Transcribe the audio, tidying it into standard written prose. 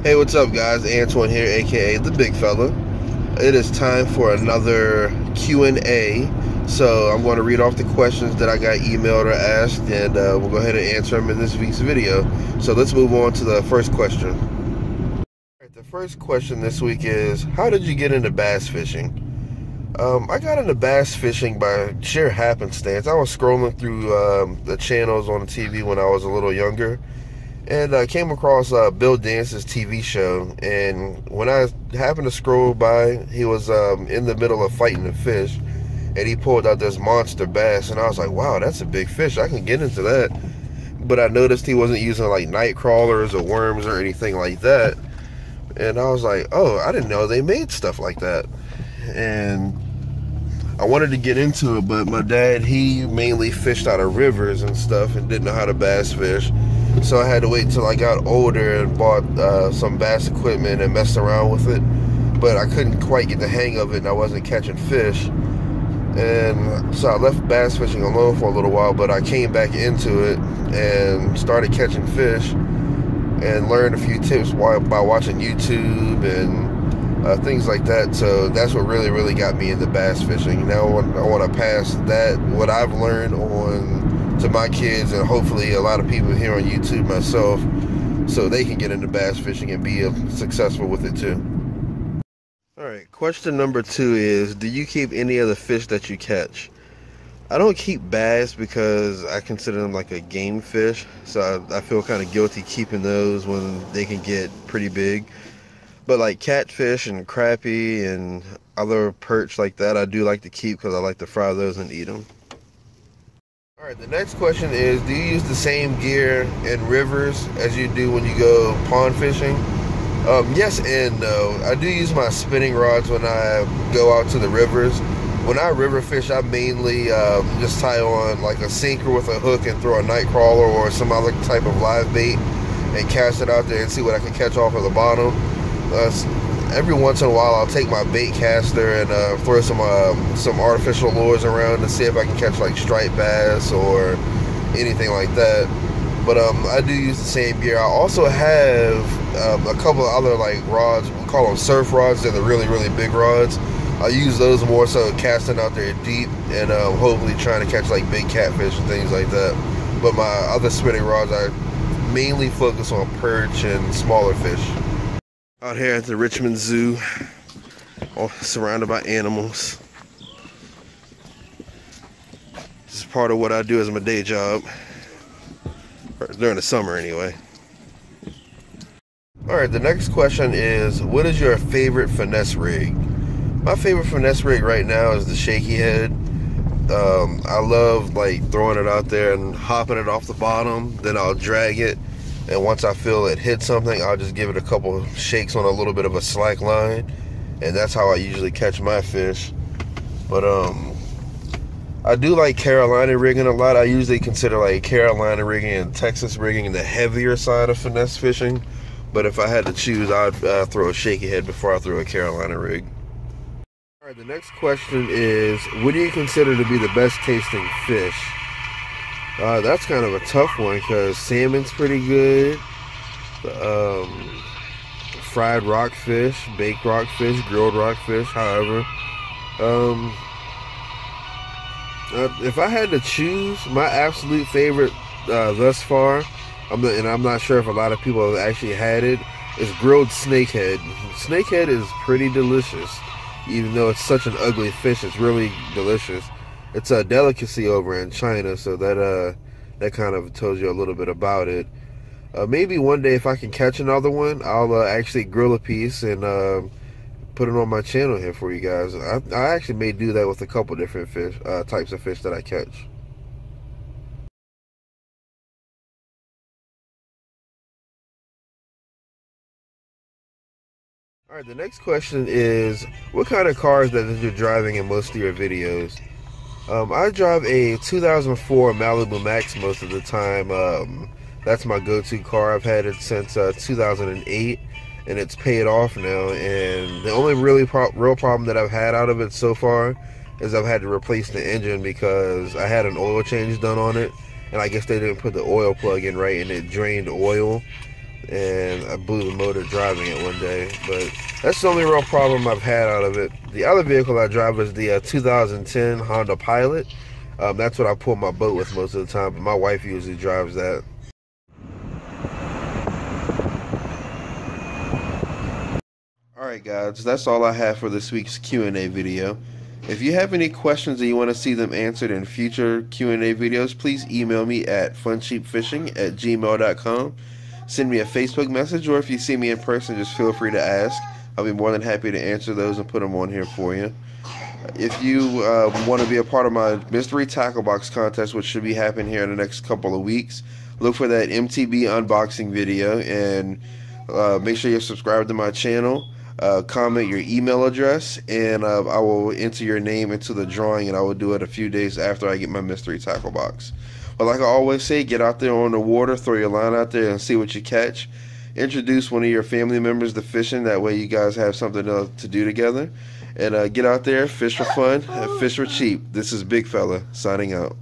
Hey, what's up, guys? Antoine here, aka the Bigfella. It is time for another Q&A. So I'm going to read off the questions that I got emailed or asked, and we'll go ahead and answer them in this week's video. So let's move on to the first question. All right, the first question this week is, how did you get into bass fishing? I got into bass fishing by sheer happenstance. I was scrolling through the channels on the TV when I was a little younger, and I came across Bill Dance's TV show, and when I happened to scroll by, he was in the middle of fighting a fish, and he pulled out this monster bass, and I was like, wow, that's a big fish, I can get into that. But I noticed he wasn't using like night crawlers or worms or anything like that, and I was like, oh, I didn't know they made stuff like that. And I wanted to get into it, but my dad, he mainly fished out of rivers and stuff and didn't know how to bass fish. So I had to wait until I got older and bought some bass equipment and messed around with it. But I couldn't quite get the hang of it, and I wasn't catching fish. And so I left bass fishing alone for a little while, but I came back into it and started catching fish and learned a few tips by watching YouTube and things like that. So that's what really got me into bass fishing. Now I want to pass that, what I've learned, on to my kids, and hopefully a lot of people here on YouTube myself, so they can get into bass fishing and be successful with it too. Alright, question number 2 is, do you keep any of the fish that you catch? I don't keep bass because I consider them like a game fish, so I feel kind of guilty keeping those when they can get pretty big. But like catfish and crappie and other perch like that, I do like to keep because I like to fry those and eat them. Alright, the next question is, do you use the same gear in rivers as you do when you go pond fishing? Yes and no. I do use my spinning rods when I go out to the rivers. When I river fish, I mainly just tie on like a sinker with a hook and throw a night crawler or some other type of live bait and cast it out there and see what I can catch off of the bottom. Every once in a while, I'll take my bait caster and throw some artificial lures around to see if I can catch like striped bass or anything like that. But I do use the same gear. I also have a couple of other like rods. We call them surf rods. They're the really big rods. I use those more so casting out there deep and hopefully trying to catch like big catfish and things like that. But my other spinning rods, I mainly focus on perch and smaller fish. Out here at the Richmond Zoo, all surrounded by animals. This is part of what I do as my day job, or during the summer anyway. Alright, the next question is, what is your favorite finesse rig? My favorite finesse rig right now is the shaky head. I love like throwing it out there and hopping it off the bottom, then I'll drag it. And once I feel it hit something, I'll just give it a couple shakes on a little bit of a slack line. And that's how I usually catch my fish. But I do like Carolina rigging a lot. I usually consider like Carolina rigging and Texas rigging the heavier side of finesse fishing. But if I had to choose, I'd throw a shaky head before I throw a Carolina rig. Alright, the next question is, what do you consider to be the best tasting fish? That's kind of a tough one because salmon's pretty good. Fried rockfish, baked rockfish, grilled rockfish, however. If I had to choose, my absolute favorite thus far, I'm not sure if a lot of people have actually had it, is grilled snakehead. Snakehead is pretty delicious. Even though it's such an ugly fish, it's really delicious. It's a delicacy over in China, so that kind of tells you a little bit about it. Maybe one day if I can catch another one, I'll actually grill a piece and put it on my channel here for you guys. I actually may do that with a couple different fish, types of fish that I catch. Alright, the next question is, what kind of cars that you're driving in most of your videos? I drive a 2004 Malibu Max most of the time. That's my go-to car. I've had it since 2008, and it's paid off now. And the only real problem that I've had out of it so far is I've had to replace the engine because I had an oil change done on it, and I guess they didn't put the oil plug in right, and it drained oil. and I blew the motor driving it one day. But that's the only real problem I've had out of it. The other vehicle I drive is the 2010 Honda Pilot. That's what I pull my boat with most of the time, but my wife usually drives that. Alright guys, that's all I have for this week's Q&A video. If you have any questions and you want to see them answered in future Q&A videos, please email me at funcheapfishing@gmail.com. Send me a Facebook message, or if you see me in person, just feel free to ask. I'll be more than happy to answer those and put them on here for you. If you want to be a part of my mystery tackle box contest, which should be happening here in the next couple of weeks, look for that MTB unboxing video, and make sure you're subscribed to my channel. Comment your email address, and I will enter your name into the drawing, and I will do it a few days after I get my mystery tackle box. But like I always say, get out there on the water, throw your line out there and see what you catch. Introduce one of your family members to fishing, that way you guys have something to do together. And get out there, fish for fun, and fish for cheap. This is Bigfella signing out.